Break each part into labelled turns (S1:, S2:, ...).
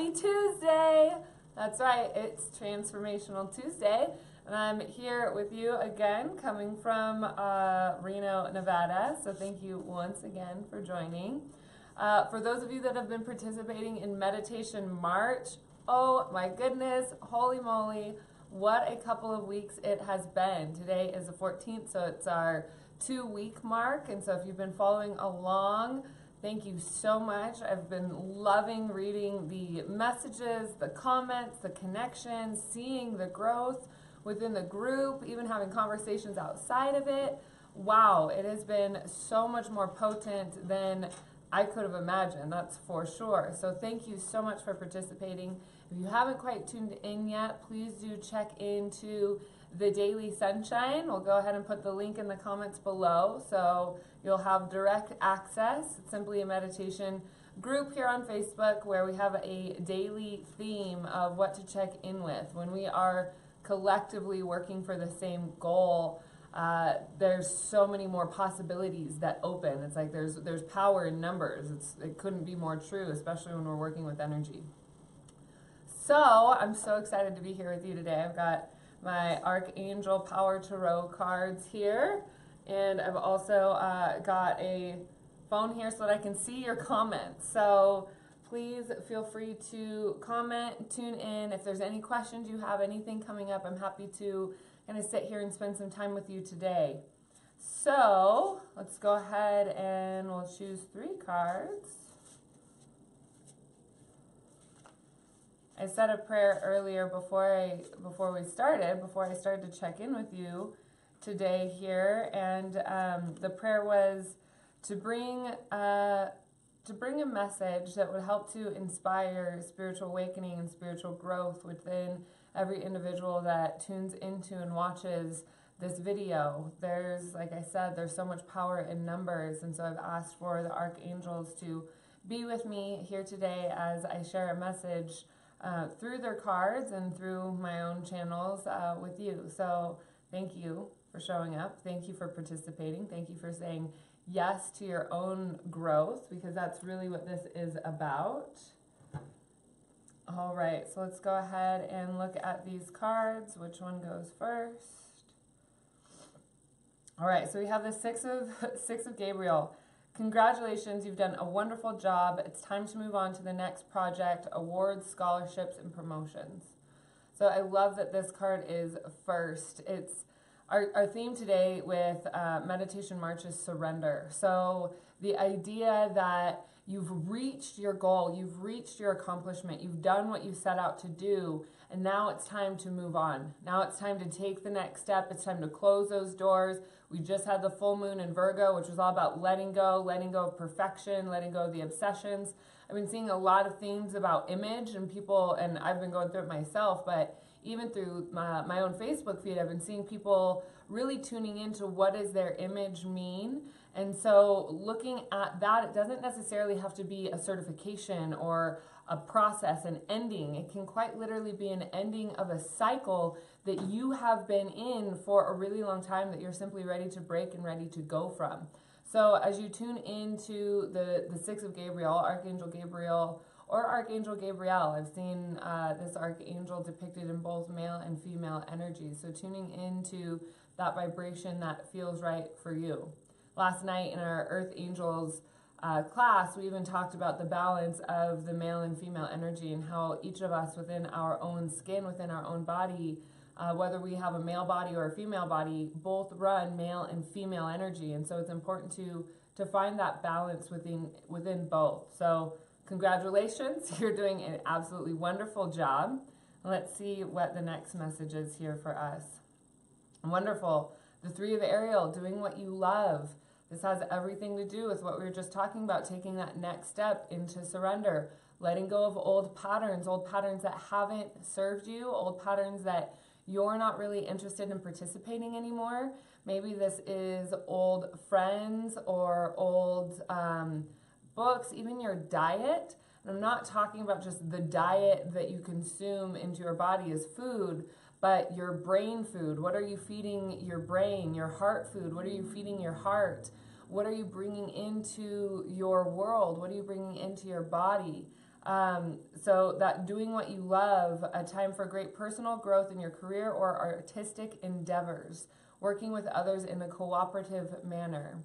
S1: Happy Tuesday! That's right, it's Transformational Tuesday, and I'm here with you again, coming from Reno, Nevada. So thank you once again for joining. For those of you that have been participating in Meditation March, oh my goodness, holy moly, what a couple of weeks it has been. Today is the 14th, so it's our 2-week mark, and so if you've been following along, thank you so much. I've been loving reading the messages, the comments, the connections, seeing the growth within the group, even having conversations outside of it. Wow, it has been so much more potent than I could have imagined, that's for sure. So thank you so much for participating. If you haven't quite tuned in yet, please do check into the Daily Sunshine. We'll go ahead and put the link in the comments below, so you'll have direct access. It's simply a meditation group here on Facebook where we have a daily theme of what to check in with. When we are collectively working for the same goal, there's so many more possibilities that open. It's like there's power in numbers. It couldn't be more true, especially when we're working with energy. So I'm so excited to be here with you today. I've got my Archangel Power Tarot cards here, and I've also got a phone here so that I can see your comments. So please feel free to comment, tune in. If there's any questions you have, anything coming up, I'm happy to kind of sit here and spend some time with you today. So let's go ahead and we'll choose 3 cards. I said a prayer earlier before I started to check in with you today here, and the prayer was to bring a message that would help to inspire spiritual awakening and spiritual growth within every individual that tunes into and watches this video. There's, like I said, there's so much power in numbers, and so I've asked for the archangels to be with me here today as I share a message through their cards and through my own channels with you. So thank you for showing up. Thank you for participating. Thank you for saying yes to your own growth, because that's really what this is about. All right, so let's go ahead and look at these cards. Which one goes first? All right, so we have the Six of Gabriel. Congratulations, you've done a wonderful job. It's time to move on to the next project, awards, scholarships, and promotions. So I love that this card is first. It's our theme today with Meditation March is surrender. So the idea that you've reached your goal, you've reached your accomplishment, you've done what you set out to do, and now it's time to move on. Now it's time to take the next step. It's time to close those doors. We just had the full moon in Virgo, which was all about letting go of perfection, letting go of the obsessions. I've been seeing a lot of themes about image, and people, and I've been going through it myself, but even through my own Facebook feed, I've been seeing people really tuning into what does their image mean. And so looking at that, it doesn't necessarily have to be a certification or a process, an ending. It can quite literally be an ending of a cycle that you have been in for a really long time that you're simply ready to break and ready to go from. So as you tune into the Six of Gabriel, Archangel Gabriel, or Archangel Gabriel, I've seen this archangel depicted in both male and female energy. So tuning into that vibration that feels right for you. Last night in our Earth Angels class, we even talked about the balance of the male and female energy and how each of us within our own skin, within our own body, whether we have a male body or a female body, both run male and female energy. And so it's important to find that balance within both. So congratulations, you're doing an absolutely wonderful job. Let's see what the next message is here for us. Wonderful. The 3 of Ariel, doing what you love. This has everything to do with what we were just talking about, taking that next step into surrender, letting go of old patterns that haven't served you, old patterns that you're not really interested in participating anymore. Maybe this is old friends or old books, even your diet. And I'm not talking about just the diet that you consume into your body as food, but your brain food. What are you feeding your brain? Your heart food. What are you feeding your heart? What are you bringing into your world? What are you bringing into your body? So that doing what you love, a time for great personal growth in your career or artistic endeavors, working with others in a cooperative manner.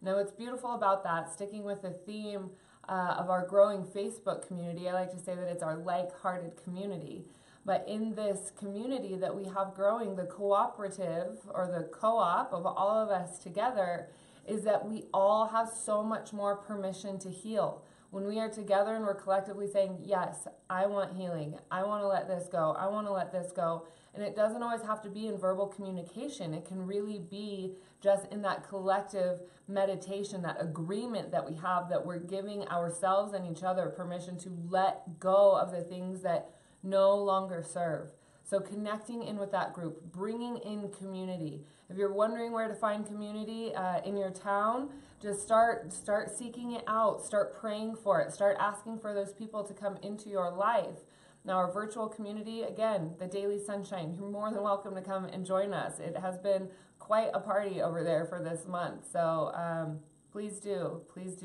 S1: Now, what's beautiful about that, sticking with the theme of our growing Facebook community, I like to say that it's our like-hearted community. But in this community that we have growing, the cooperative or the co-op of all of us together is that we all have so much more permission to heal. When we are together and we're collectively saying, yes, I want healing, I want to let this go, I want to let this go. And it doesn't always have to be in verbal communication. It can really be just in that collective meditation, that agreement that we have, that we're giving ourselves and each other permission to let go of the things that no longer serve. So connecting in with that group, bringing in community. If you're wondering where to find community in your town, just start seeking it out, start praying for it, start asking for those people to come into your life. Now, our virtual community, again, the Daily Sunshine, you're more than welcome to come and join us. It has been quite a party over there for this month, so please do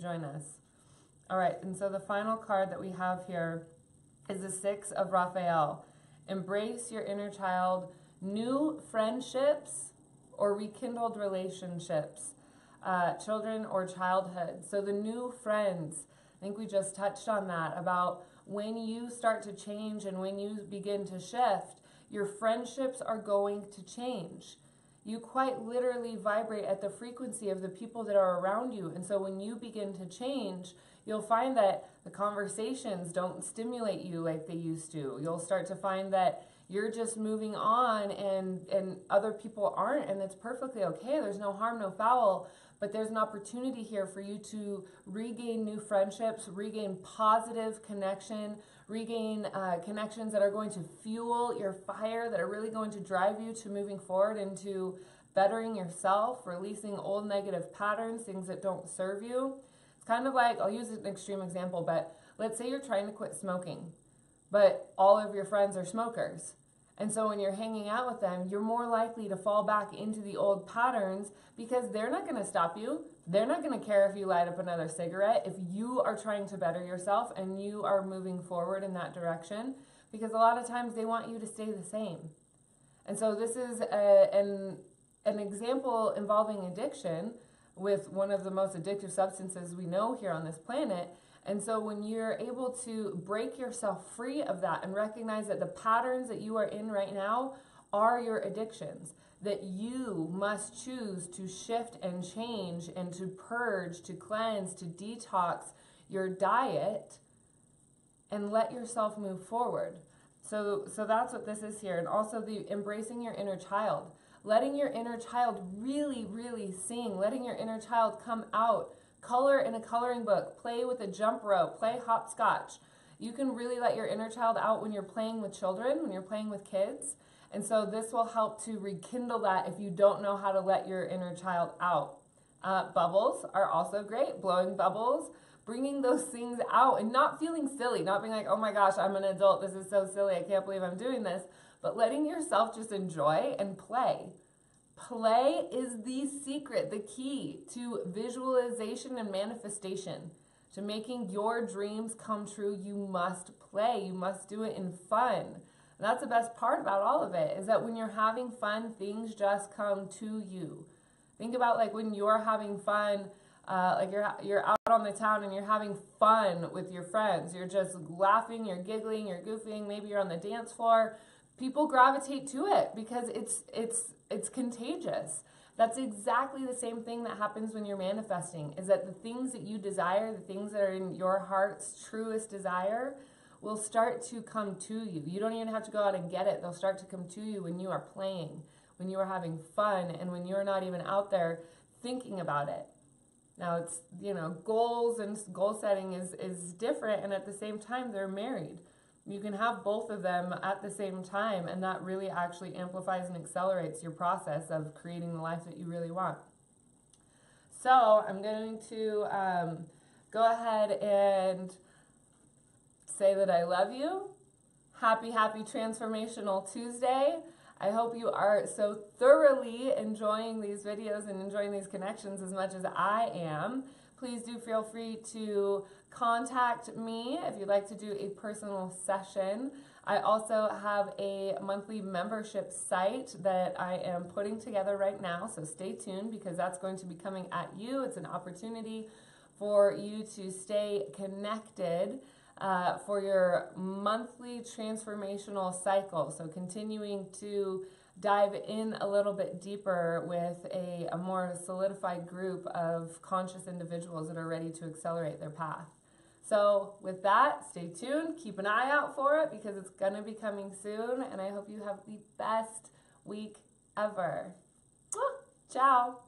S1: join us. All right, and so the final card that we have here is the 6 of Raphael. Embrace your inner child, new friendships or rekindled relationships, children or childhood. So the new friends, I think we just touched on that, about when you start to change and when you begin to shift, your friendships are going to change. You quite literally vibrate at the frequency of the people that are around you. And so when you begin to change, you'll find that the conversations don't stimulate you like they used to. You'll start to find that you're just moving on and other people aren't, and it's perfectly okay. There's no harm, no foul, but there's an opportunity here for you to regain new friendships, regain positive connection, regain connections that are going to fuel your fire, that are really going to drive you to moving forward into bettering yourself, releasing old negative patterns, things that don't serve you. It's kind of like, I'll use an extreme example, but let's say you're trying to quit smoking, but all of your friends are smokers. And so when you're hanging out with them, you're more likely to fall back into the old patterns because they're not going to stop you. They're not going to care if you light up another cigarette if you are trying to better yourself and you are moving forward in that direction, because a lot of times they want you to stay the same. And so this is an example involving addiction with one of the most addictive substances we know here on this planet. And so when you're able to break yourself free of that and recognize that the patterns that you are in right now are your addictions, that you must choose to shift and change and to purge, to cleanse, to detox your diet and let yourself move forward. So that's what this is here. And also the embracing your inner child, letting your inner child really, really sing, letting your inner child come out. Color in a coloring book, play with a jump rope, play hopscotch. You can really let your inner child out when you're playing with children, when you're playing with kids. And so this will help to rekindle that if you don't know how to let your inner child out. Bubbles are also great, blowing bubbles, bringing those things out and not feeling silly, not being like, oh my gosh, I'm an adult, this is so silly, I can't believe I'm doing this, but letting yourself just enjoy and play. Play is the secret, the key to visualization and manifestation. To making your dreams come true, you must play. You must do it in fun. And that's the best part about all of it, is that when you're having fun, things just come to you. Think about like when you're having fun, like you're out on the town and you're having fun with your friends. You're just laughing, you're giggling, you're goofing, maybe you're on the dance floor. People gravitate to it because it's contagious. That's exactly the same thing that happens when you're manifesting, is that the things that you desire, the things that are in your heart's truest desire, will start to come to you. You don't even have to go out and get it. They'll start to come to you when you are playing, when you are having fun, and when you're not even out there thinking about it. Now it's, goals and goal setting is different, and at the same time they're married. You can have both of them at the same time, and that really actually amplifies and accelerates your process of creating the life that you really want. So I'm going to go ahead and say that I love you. Happy Transformational Tuesday. I hope you are so thoroughly enjoying these videos and enjoying these connections as much as I am. please do feel free to contact me if you'd like to do a personal session. I also have a monthly membership site that I am putting together right now, so stay tuned because that's going to be coming at you. It's an opportunity for you to stay connected for your monthly transformational cycle. So continuing to dive in a little bit deeper with a more solidified group of conscious individuals that are ready to accelerate their path. So with that, stay tuned, keep an eye out for it because it's going to be coming soon, and I hope you have the best week ever. Ciao.